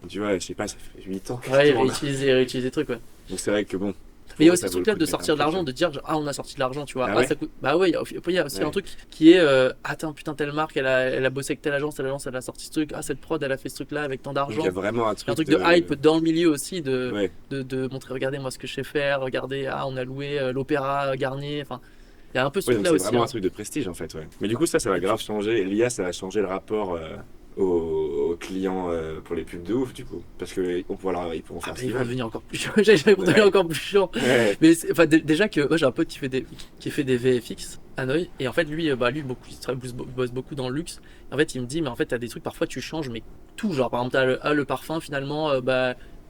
Tu vois, je sais pas, ça fait 8 ans. ouais, qu'on tourne. réutiliser des trucs, ouais. Donc c'est vrai que bon. Mais il y a pour aussi ça ce vaut le truc-là coup de mettre un sortir de peu l'argent, cher. de dire, ah, on a sorti de l'argent, tu vois, Ah ah, ouais ça coûte. Bah ouais, il y a aussi Ouais. un truc qui est, attends, putain, telle marque, elle a bossé avec telle agence, elle a sorti ce truc, ah, cette prod, elle a fait ce truc-là avec tant Donc il d'argent. y a vraiment un Il y a un truc. truc de hype dans le milieu aussi, Ouais, de montrer, regardez moi ce que je sais faire, regardez, ah on a loué l'opéra Garnier, enfin, il y a un peu ce ouais, donc truc-là c'est aussi. vraiment Hein. un truc de prestige en fait. Ouais. Mais du coup, ça va grave changer. L'IA, ça va changer le rapport clients pour les pubs de ouf du coup. Parce qu'ils pourront Ah faire bah, ce ils qu'ils vont veulent. devenir encore plus chiants. Ils vont devenir encore plus chiants. Ouais. Mais enfin, déjà que moi j'ai un pote qui fait des VFX à Hanoï et en fait lui beaucoup bosse beaucoup dans le luxe. En fait il me dit mais en fait t'as des trucs parfois tu changes mais tout genre par exemple le parfum finalement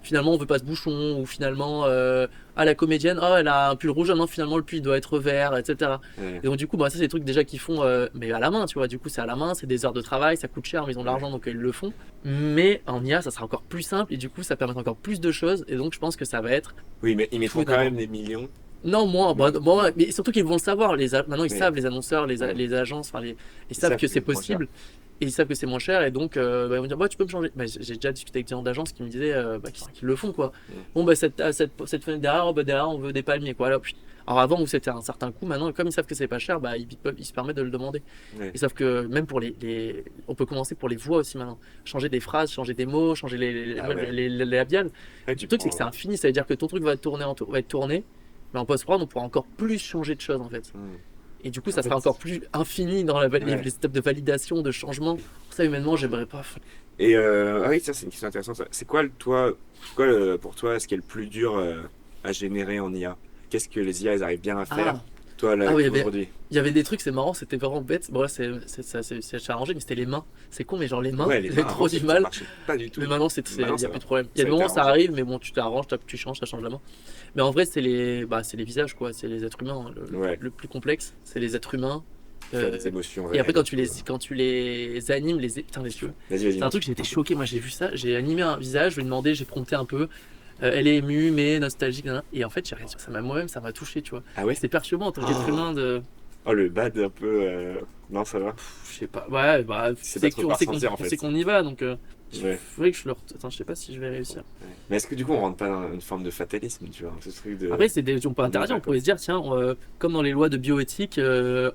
finalement on veut pas ce bouchon ou finalement la comédienne elle a un pull rouge non finalement le pull doit être vert etc. Ouais. Et donc du coup ça c'est des trucs déjà qu'ils font mais à la main tu vois du coup c'est à la main c'est des heures de travail ça coûte cher mais ils ont de l'argent donc ils le font mais en IA ça sera encore plus simple et du coup ça permet encore plus de choses et donc je pense que ça va être Oui, mais ils mettront tout quand même des millions. non, moins. Bon, mais surtout qu'ils vont le savoir. Maintenant, ils Oui. savent, les annonceurs, Ouais. les agences, ils Ils savent savent que que c'est c'est moins cher. possible. Et ils savent que c'est moins cher. Et donc, ils vont dire, tu peux me changer. J'ai déjà discuté avec des gens d'agence qui me disaient qu'ils le font, quoi. Ouais. Bon, cette fenêtre derrière, derrière, on veut des palmiers, quoi. Alors, avant, où c'était un certain coût, maintenant, comme ils savent que c'est pas cher, ils se permettent de le demander. Ouais. Ils savent que même pour on peut commencer pour les voix aussi maintenant. Changer des phrases, changer des mots, changer les labiales. Ouais, Le truc, c'est que c'est infini, ça veut dire que ton truc va être tourné, mais en post-prod, on pourra encore plus changer de choses en fait. Et du coup, ça En sera fait, encore plus infini dans les étapes de validation, de changement. Pour ça, humainement, j'aimerais pas. Et oui, ça c'est une question intéressante. C'est quoi, pour toi, ce qui est le plus dur à générer en IA? Qu'est-ce que les IA, elles arrivent bien à faire, toi, là, oui, aujourd'hui? il y avait des trucs, c'est marrant, c'était vraiment bête. Bon, là, c'est arrangé, mais c'était les mains. C'est con, mais genre les mains, Ouais, les j'avais mains, trop avant, du ça mal. marchait pas du tout. Mais maintenant, il Maintenant, n'y ça a plus va. de problème. Il y Ça a a des été moments, ça arrangé. arrive, mais bon, tu t'arranges, tu changes, ça change la main. Mais en vrai, c'est les visages, quoi. C'est les êtres humains. Ouais. Le plus complexe, c'est les êtres humains. Faire des émotions Et après, réelles. quand tu les animes, putain, les yeux. Vas-y. C'est un truc, j'ai été choqué. Moi, j'ai vu ça. J'ai animé un visage, je lui ai demandé, j'ai prompté un peu. Elle est émue, mais nostalgique. Nanana. Et en fait, j'ai réalisé que ça m'a touché, tu vois. Ah ouais? C'est perturbant en tant qu'être humain de. Oh, le bad un peu. Non, ça va. Je sais pas. Ouais, C'est pas trop on par sait sentir, en fait. qu'on y va, donc. Ouais. Faudrait que je le. Attends, je sais pas si je vais réussir. Ouais. Mais est-ce que du coup, on rentre pas dans une forme de fatalisme, tu vois, ce truc de. Après, on peut interdire, on pourrait se dire, tiens, comme dans les lois de bioéthique,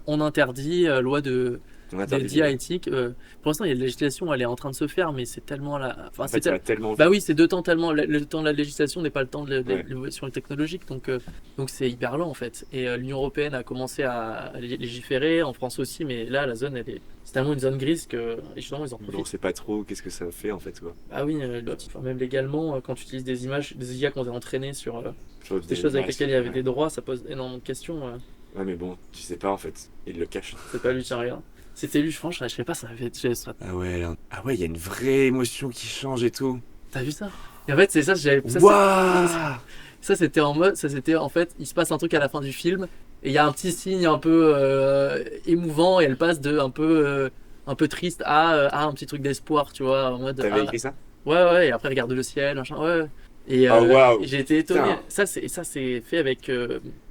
on interdit, loi de. On interdit d'IA éthique. Pour l'instant, il y a de la législation, elle est en train de se faire, mais c'est tellement là. Enfin, En fait, ça va tellement vite. Bah oui, c'est deux temps tellement. Le temps de la législation n'est pas le temps de Ouais. l'évolution technologique, donc c'est hyper lent en fait. Et l'Union européenne a commencé à légiférer, en France aussi, mais là, la zone, c'est tellement une zone grise que justement, ils en On profitent. sait pas trop qu'est-ce que ça fait en fait, quoi. Ah oui, même légalement, quand tu utilises des images, des IA qu'on a entraînées sur des choses avec lesquelles il y avait des droits, ça pose énormément de questions. Ouais, mais bon, tu sais pas en fait. Il le cache. C'est pas lui, tiens, regarde. C'était lui, franchement, je sais pas, ça avait été. Ah ouais, là. Ah ouais, il y a une vraie émotion qui change et tout. T'as vu ça? Et en fait, c'est ça, Waouh! ça c'était en mode, ça c'était en fait, il se passe un truc à la fin du film et il y a un petit signe un peu émouvant et elle passe de un peu triste à un petit truc d'espoir, tu vois, en mode. T'avais écrit ça? Ouais, et après regarde le ciel, machin, ouais. Et Oh, waouh. j'ai été étonné. Putain. Ça c'est fait avec.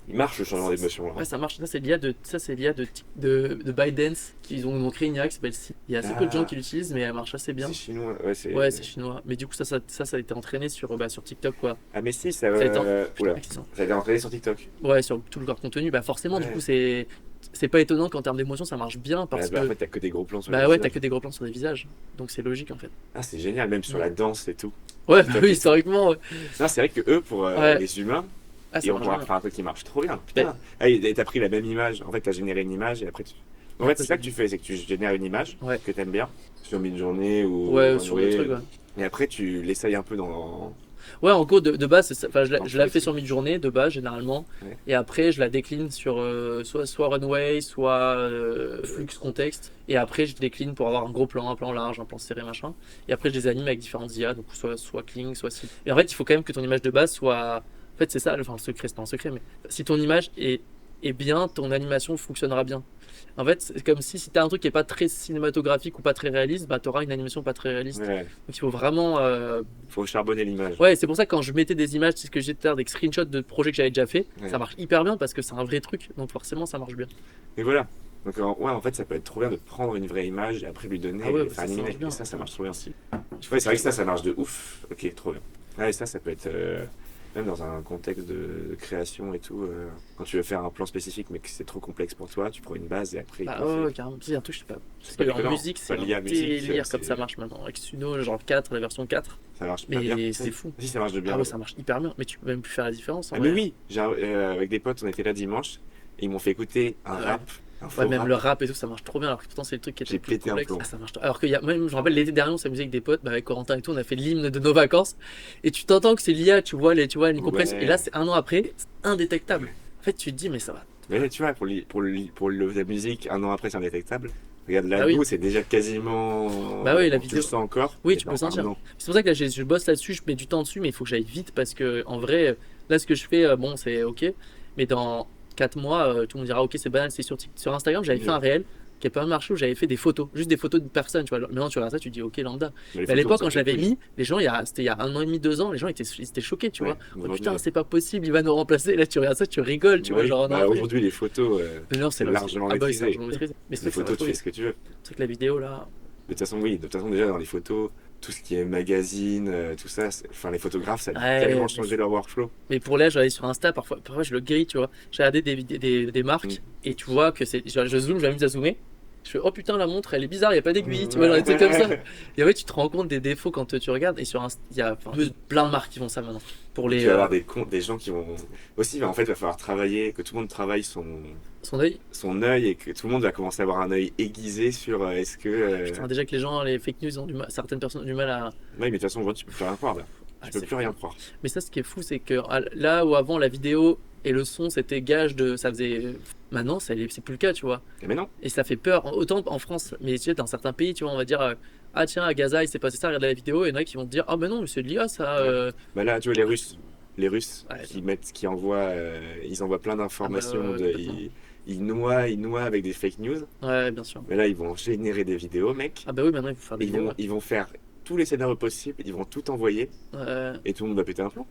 Il marche le changement d'émotion là. Ouais, ça marche. Ça c'est l'IA de ByteDance qu'ils ont créé une IA qui s'appelle Si. Il y a assez peu de gens qui l'utilisent, mais elle marche assez bien. C'est chinois, ouais, c'est. Ouais, c'est chinois. Mais du coup, ça a été entraîné sur TikTok, quoi. Ah, mais si, Ça a été Oula. Ça a été entraîné sur TikTok. Ouais, sur tout le corps contenu. Bah forcément, du Ouais. coup, c'est pas étonnant qu'en termes d'émotion, ça marche bien parce Bah, en que. fait, t'as que des gros plans sur Bah les ouais, visages. t'as que des gros plans sur des visages. Donc c'est logique en fait. Ah, c'est génial, même sur la danse et tout. Ouais, Tout à oui, fait. historiquement. Ouais. Non, c'est vrai que eux, pour Ouais. les humains, Ah, ça ils vont marche pouvoir bien. faire un truc qui marche trop bien. Putain. Ah, et t'as pris la même image. En fait, t'as généré une image et après tu. En fait, c'est ça que tu fais, c'est que tu génères une image Ouais. que t'aimes bien sur Midjourney ou Ouais, sur le Runway. truc, ouais. Et après, tu l'essayes un peu dans. Ouais, en gros, de base, je la Ouais. fais sur Midjourney, de base, généralement. Ouais. Et après, je la décline sur soit Runway, soit Flux Context. Et après, je décline pour avoir un gros plan, un plan large, un plan serré, machin. Et après, je les anime avec différentes IA, donc soit Kling, soit Si. Et en fait, il faut quand même que ton image de base soit. En fait, c'est ça, enfin, le secret, c'est pas un secret, mais si ton image est bien, ton animation fonctionnera bien. En fait, c'est comme si t'as un truc qui est pas très cinématographique ou pas très réaliste, bah t'auras une animation pas très réaliste. Ouais. Donc il faut vraiment. Faut charbonner l'image. Ouais, c'est pour ça que quand je mettais des images, c'est ce que j'étais des screenshots de projets que j'avais déjà fait, Ouais. ça marche hyper bien parce que c'est un vrai truc, donc forcément ça marche bien. Et voilà. Donc, ouais, en fait, ça peut être trop bien de prendre une vraie image et après lui donner Ah ouais, et bah, faire ça animer. marche bien. Et ça marche trop bien. Si. Ouais, c'est vrai que ça marche de ouf. Ok, trop bien. Ouais, ça peut être. Même dans un contexte de création et tout, quand tu veux faire un plan spécifique mais que c'est trop complexe pour toi, tu prends une base et après. Bah il t'en ouais, fait. carrément. C'est un truc, je sais pas. C'est Parce pas que en déconnant. musique, c'est Pas un l'IA musique, délire c'est- comme ça marche maintenant. Avec Suno, genre 4, la version 4. Ça marche Mais pas bien. c'est fou. Si, ça marche de bien. Ah ouais, ça marche hyper bien. Mais tu peux même plus faire la différence. En Ah, mais vrai. oui, avec des potes, on était là dimanche et ils m'ont fait écouter un Ouais. rap Un Ouais, faux même rap. le rap et tout, ça marche trop bien. Alors que pourtant, c'est le truc qui était J'ai le plus pété un complexe. plomb. Ah, ça marche trop. Alors que même, je me rappelle l'été dernier, on s'amusait avec des potes, bah, avec Corentin et tout, on a fait l'hymne de nos vacances. Et tu t'entends que c'est l'IA, tu vois, une complexe. Et là, Ouais. c'est un an après, c'est indétectable. En fait, tu te dis, mais ça va. Mais tu vois, la musique, un an après, c'est indétectable. Regarde, là, Bah oui, Go, c'est déjà bah oui, la quasiment. Tu le vidéo. sens encore, Oui, mais tu peux dans le sentir. un an. C'est pour ça que là, je bosse là-dessus, je mets du temps dessus, mais il faut que j'aille vite parce que, en vrai, là, ce que je fais, bon, c'est ok. Mais dans 4 mois, tout le monde dira, ok, c'est banal, c'est sur Instagram, j'avais fait un réel qui a pas mal marché où j'avais fait des photos, juste des photos de personnes, tu vois. Maintenant, tu regardes ça, tu dis, ok, lambda. Mais les Mais à photos, on l'époque, s'en quand je bat les l'avais couilles. mis, les gens, c'était il y a un an et demi, 2 ans, les gens ils étaient choqués, tu Ouais, vois. Oh aujourd'hui, putain, c'est pas possible, il va nous remplacer. Là, tu regardes ça, tu rigoles, tu vois, oui. genre un an Bah, après. aujourd'hui, les photos, Mais non, c'est là, largement ah bah oui, c'est maîtrisé. largement maîtrisé. Mais c'est Les vrai que ça va photos, trop tu fais vite. ce que tu veux. C'est vrai que la vidéo, là. De toute façon, oui, de toute façon, déjà dans les photos, tout ce qui est magazine, tout ça, enfin, les photographes, ça a tellement Ouais, changé leur workflow. mais pour l'air, j'allais sur Insta, parfois je le grille, tu vois. J'ai regardé des Mm. marques et tu vois que je zoome, je m'amuse à zoomer. Je fais, oh putain, la montre, elle est bizarre, il n'y a pas d'aiguille, tu vois, genre des trucs comme ça. Et en fait, tu te rends compte des défauts quand tu regardes. Et sur Insta, il y a enfin, plein de marques qui font ça maintenant. Pour Et les. tu vas avoir des gens qui vont. Aussi, bah, en fait, il va falloir travailler, que tout le monde travaille Son œil. son œil et que tout le monde va commencer à avoir un œil aiguisé sur est-ce que. Putain, déjà que les gens, les fake news, ils ont du mal, certaines personnes ont du mal à. Oui, mais de toute façon, aujourd'hui, tu peux plus rien croire là. Ah, Tu peux c'est plus fou. rien croire. Mais ça, ce qui est fou, c'est que là où avant la vidéo et le son, c'était gage de. Ça faisait. Maintenant, c'est plus le cas, tu vois. Mais non, Et ça fait peur, autant en France, mais tu sais, dans certains pays, tu vois, on va dire ah tiens, à Gaza, il s'est passé ça, regarde la vidéo, et il y en a qui vont te dire ah mais non, mais c'est de l'IA ça. ouais. Bah là, tu vois, les Russes Ouais, qui envoient, ils envoient plein ah bah, d'informations, complètement. ils noient avec des fake news. Ouais, bien sûr. Mais là, ils vont générer des vidéos, mec. Ah bah oui, maintenant il faut faire Et des vidéos. ils vont faire tous les scénarios possibles, ils vont tout envoyer Ouais. et tout le monde va péter un plomb.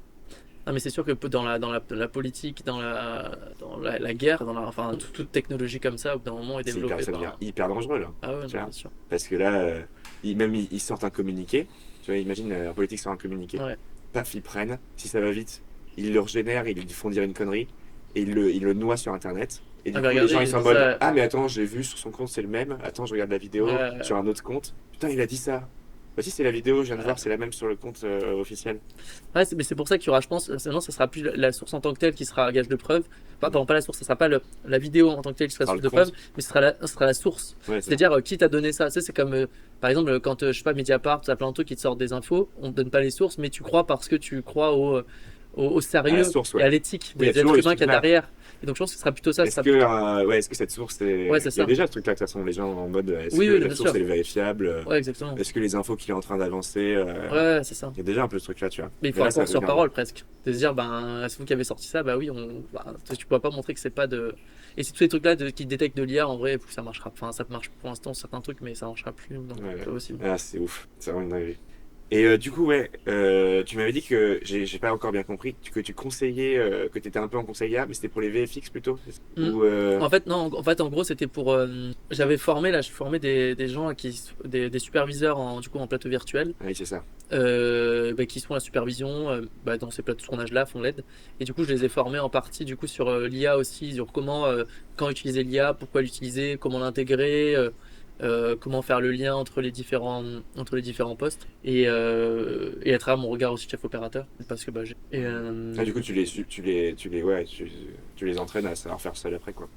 Ah mais c'est sûr que dans la politique, dans la guerre, enfin toute technologie comme ça, au bout d'un moment est développée Ça devient par. hyper dangereux là. Ah ouais, non, Tu vois. bien sûr. Parce que là, ils sortent un communiqué. Tu vois, imagine, en politique sort un communiqué. Ouais. Paf, ils prennent. Si ça va vite, ils le régénèrent, ils lui font dire une connerie. Et ils le noient sur Internet. Et du Ah coup, bah les regardez, gens, il ils sont a en dit mode ça. ah, mais attends, j'ai vu sur son compte, c'est le même. Attends, je regarde la vidéo Ouais. sur un autre compte. Putain, il a dit ça. Bah, si, c'est la vidéo, je viens de voir, c'est la même sur le compte officiel. Ouais, mais c'est pour ça qu'il y aura, je pense, maintenant ça sera plus la source en tant que telle qui sera gage de preuve. Enfin, pardon, pas la source, ça sera pas la vidéo en tant que telle qui sera Par source le de preuve, compte. mais ce sera la source. Ouais, C'est-à-dire qui t'a donné ça. Tu sais, c'est comme par exemple quand je sais pas Mediapart, t'as plein de trucs qui te sortent des infos, on te donne pas les sources, mais tu crois parce que tu crois au à la sérieux source, et ouais. à l'éthique Oui, il y a des toujours êtres les humains qu'il y a trucs-là. derrière. Et donc je pense que ce sera plutôt ça. Est-ce que, est-ce que cette source est. Ouais, c'est Il y a ça. déjà ce truc-là, de toute façon, les gens en mode est-ce Oui, que oui, la bien source sûr. elle est vérifiable Ouais, exactement. Est-ce que les infos qu'il est en train d'avancer. Ouais, c'est ça. Il y a déjà un peu ce truc-là, tu vois. Mais il faut là, un ça croire sur devient- parole presque. De se dire, ben, c'est vous qui avez sorti ça, bah oui, tu pourras pas montrer que c'est pas de. Et c'est tous ces trucs-là qui détectent de l'IA, en vrai, ça marchera. Enfin, ça marche pour l'instant, certains trucs, mais ça marchera plus. Donc, Ouais. c'est possible. Ah, c'est ouf. C'est vraiment une dinguerie. Et du coup, ouais, tu m'avais dit que j'ai pas encore bien compris que tu conseillais, que tu étais un peu en conseillère, mais c'était pour les VFX plutôt. Mm. Ou, En fait, non, en fait, en gros, c'était pour. J'avais formé, là, je formais des gens des superviseurs du coup, en plateau virtuel, ah oui, c'est ça. bah, qui font la supervision bah, dans ces plateaux de tournage-là, font l'aide. Et du coup, je les ai formés en partie du coup, sur l'IA aussi, sur comment, quand utiliser l'IA, pourquoi l'utiliser, comment l'intégrer. Comment faire le lien entre les différents postes et à travers mon regard aussi de chef opérateur parce que bah, Ah, du coup, tu les entraînes à savoir faire ça après, quoi.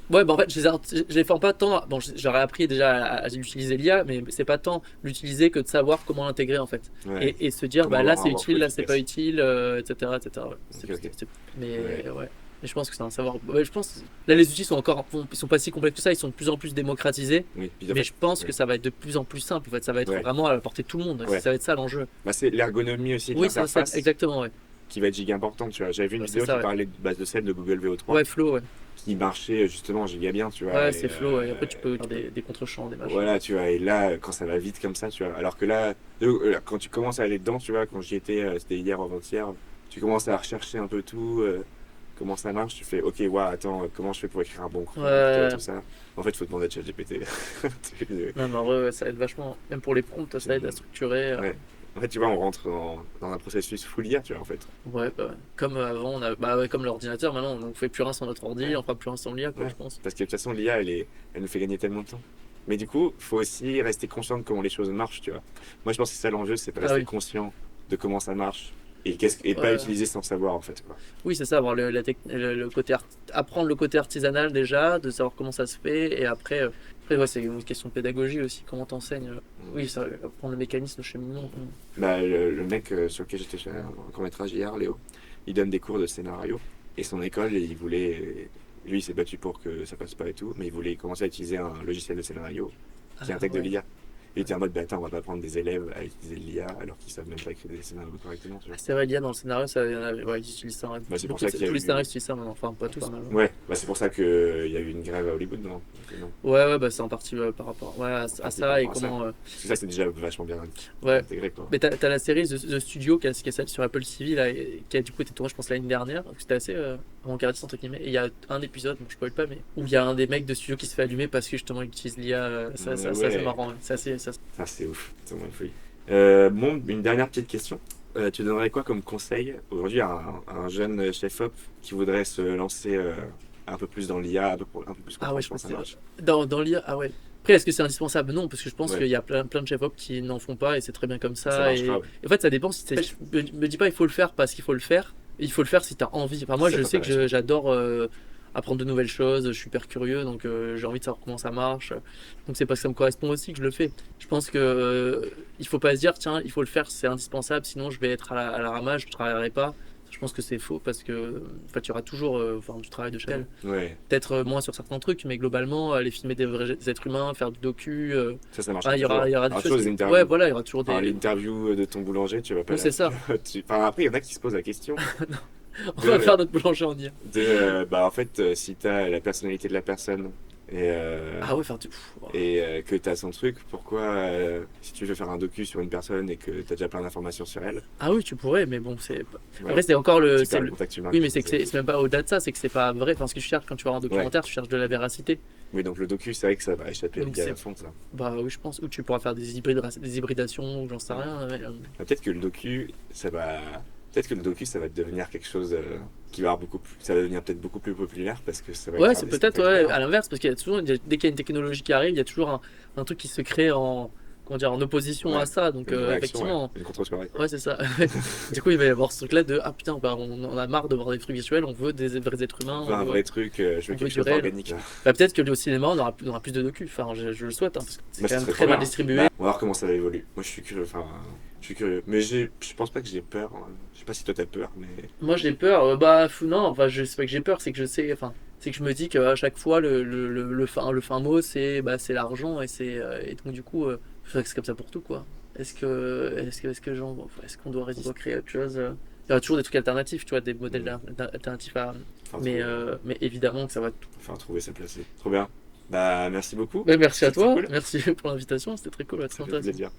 ouais bah en fait je les forme pas tant bon j'aurais appris déjà à utiliser l'IA mais c'est pas tant l'utiliser que de savoir comment l'intégrer en fait Ouais. et se dire Comment bah là avoir c'est un utile workflow là c'est pas efficace. utile etc ouais. Ok. Mais Ouais. ouais. Mais je pense que c'est un savoir. Ouais, je pense là les outils ils sont pas si complexes que ça, ils sont de plus en plus démocratisés. Oui, puis en Mais fait, je pense ouais. que ça va être de plus en plus simple. En fait, ça va être Ouais. vraiment à la portée de tout le monde. Ouais. Ça va être ça l'enjeu. Bah, c'est l'ergonomie aussi de Oui, ça l'interface exactement. Ouais. qui va être giga importante, tu vois. J'avais vu une Ouais, c'est vidéo ça, qui ouais. parlait de celle de Google VO3 Ouais, Flow. Ouais, qui marchait justement giga bien, tu vois. ouais et, c'est Flow. Ouais. Et après, tu peux faire des contre-champs, des machins. voilà, tu vois, et là, quand ça va vite comme ça, tu vois, alors que là, quand tu commences à aller dedans, tu vois, quand j'y étais, c'était hier ou avant-hier, tu commences à rechercher un peu tout, comment ça marche, tu fais, ok, ouais, attends, comment je fais pour écrire un bon prompt, Ouais. tout ça. En fait, il faut demander à ChatGPT. Non, mais en vrai, ouais, ça aide vachement. Même pour les prompts, ça aide à structurer. Ouais. En fait, tu vois, on rentre dans un processus full IA, tu vois, en fait. Ouais, bah, ouais. Comme avant, bah, ouais, comme l'ordinateur, maintenant, on fait plus rien sans notre ordi, Ouais. on fera plus rien sans l'IA, quoi, Ouais. je pense. Parce que de toute façon, l'IA, elle nous fait gagner tellement de temps. Mais du coup, il faut aussi rester conscient de comment les choses marchent, tu vois. Moi, je pense que c'est ça l'enjeu, c'est de rester oui. conscient de comment ça marche, et pas Ouais. utiliser sans savoir en fait, quoi. Oui, c'est ça, avoir le côté apprendre le côté artisanal déjà, de savoir comment ça se fait, et après ouais, c'est une question de pédagogie aussi, comment t'enseignes. Oui, ça, apprendre le mécanisme, le cheminement. Bah, le mec sur lequel j'étais fait un court-métrage hier, Léo, il donne des cours de scénario. Et son école, il voulait. Lui, il s'est battu pour que ça passe pas et tout, mais il voulait commencer à utiliser un logiciel de scénario qui intègre de Ouais. l'IA. Il était en mode, bah attends, on va pas prendre des élèves à utiliser de l'IA alors qu'ils savent même pas écrire des scénarios correctement, tu vois. C'est vrai, l'IA dans le scénario, ça, ouais, ils utilisent ça. Bah, c'est pour Beaucoup ça qu'il y a tous les eu. scénaristes utilisent ça maintenant, enfin pas tous. Mais... Ouais, bah, c'est pour ça qu'il y a eu une grève à Hollywood, non? Non. Ouais, bah c'est en partie par rapport ouais, à Par ça et rapport à ça. comment. Parce que ça, c'est déjà vachement bien Ouais. intégré, quoi. Mais t'as la série The Studio qui est celle sur Apple TV là, qui a du coup été tournée je pense l'année dernière, donc c'était assez avant-gardiste entre guillemets. Et il y a un épisode, bon je spoil pas, mais où il y a un des mecs de studio qui se fait allumer parce que justement il utilise l'IA, ça c'est Ouais. assez marrant, ouais. C'est assez, Ah, c'est ouf, c'est vraiment une folie. Bon, une dernière petite question. Tu donnerais quoi comme conseil aujourd'hui à un jeune chef-op qui voudrait se lancer un peu plus dans l'IA, un peu plus Ah comprendre ouais, je comment pense ça que marche? dans l'IA, ah ouais. Après, est-ce que c'est indispensable? Non, parce que je pense Ouais. qu'il y a plein de chefs-op qui n'en font pas et c'est très bien comme Ça ça. marchera, ouais. Et en fait, ça dépend si t'es. Me dis pas il faut le faire parce qu'il faut le faire. Il faut le faire si t'as envie. Enfin, moi, C'est je pas sais pareil. que j'adore apprendre de nouvelles choses. Je suis hyper curieux, donc j'ai envie de savoir comment ça marche. Donc c'est parce que ça me correspond aussi que je le fais. Je pense que il faut pas se dire tiens, il faut le faire, c'est indispensable. Sinon, je vais être à la ramasse, je travaillerai pas. Je pense que c'est faux parce que en fait, il y aura toujours du travail de chacun. Ouais, Peut-être moins sur certains trucs, mais globalement, aller filmer des vrais êtres humains, faire du docu, ça marche il y toujours. il y aura des Alors, toujours choses. des interviews. Ouais, voilà, il y aura toujours Enfin, des. l'interview de ton boulanger, tu vas pas Oui, c'est ça. Enfin, après, il y en a qui se posent la question On va de, faire notre boulanger en IA. bah, en fait, si t'as la personnalité de la personne et, Ah ouais, faire du. Pff, wow. que t'as son truc, pourquoi, si tu veux faire un docu sur une personne et que t'as déjà plein d'informations sur elle, Ah oui, tu pourrais, mais bon, c'est. ouais, Après, c'est encore le. tu c'est perds le le- contact humain. Oui, mais c'est que c'est même pas au-delà de ça, c'est que c'est pas vrai. Enfin, ce que tu cherches quand tu vas voir un documentaire, tu cherches de la véracité. Oui, donc le docu, c'est vrai que ça va échapper Donc à c'est- fond, ça. Bah oui, je pense. Ou tu pourras faire des hybridations, ou j'en sais rien. Ouais. Ah, peut-être que le docu, ça va. Peut-être que le docu, ça va devenir quelque chose qui va avoir beaucoup plus. Ça va devenir peut-être beaucoup plus populaire parce que ça va Ouais, être c'est des peut-être spectacles. à l'inverse, parce qu'il y a toujours, dès qu'il y a une technologie qui arrive, il y a toujours un truc qui se crée comment dire, en opposition Ouais, à ça. Donc Une réaction, effectivement, ouais. Une contre-soirée, quoi. ouais, c'est ça. Du coup, il va y avoir ce truc-là de ah putain, bah, on a marre de voir des trucs visuels, on veut des vrais êtres humains. On veut un vrai truc, je veux on veut quelque du chose réel. d'organique. Bah, peut-être que au cinéma, on aura plus de docu. Enfin, je le souhaite, hein, parce que c'est Bah, quand ce même serait très trop mal bien. distribué. Bah, on va voir comment ça va évoluer. Moi, je suis curieux. Enfin, je suis curieux. Mais je pense pas que j'ai peur. Je sais pas si toi t'as peur, mais. Moi, j'ai peur. Bah, non, enfin, je sais pas que j'ai peur, c'est que je sais, enfin, c'est que je me dis qu'à chaque fois, le fin mot, c'est l'argent, et donc, du coup, c'est comme ça pour tout, quoi. Est-ce qu'on doit recréer autre chose? Il y aura toujours des trucs alternatifs, tu vois, des modèles alternatifs mais évidemment que ça va tout. Enfin, trouver sa place. Trop bien. Bah, merci beaucoup. Merci à C'était toi, cool. merci pour l'invitation, c'était très cool, ouais, très Ça fait intéressant. plaisir.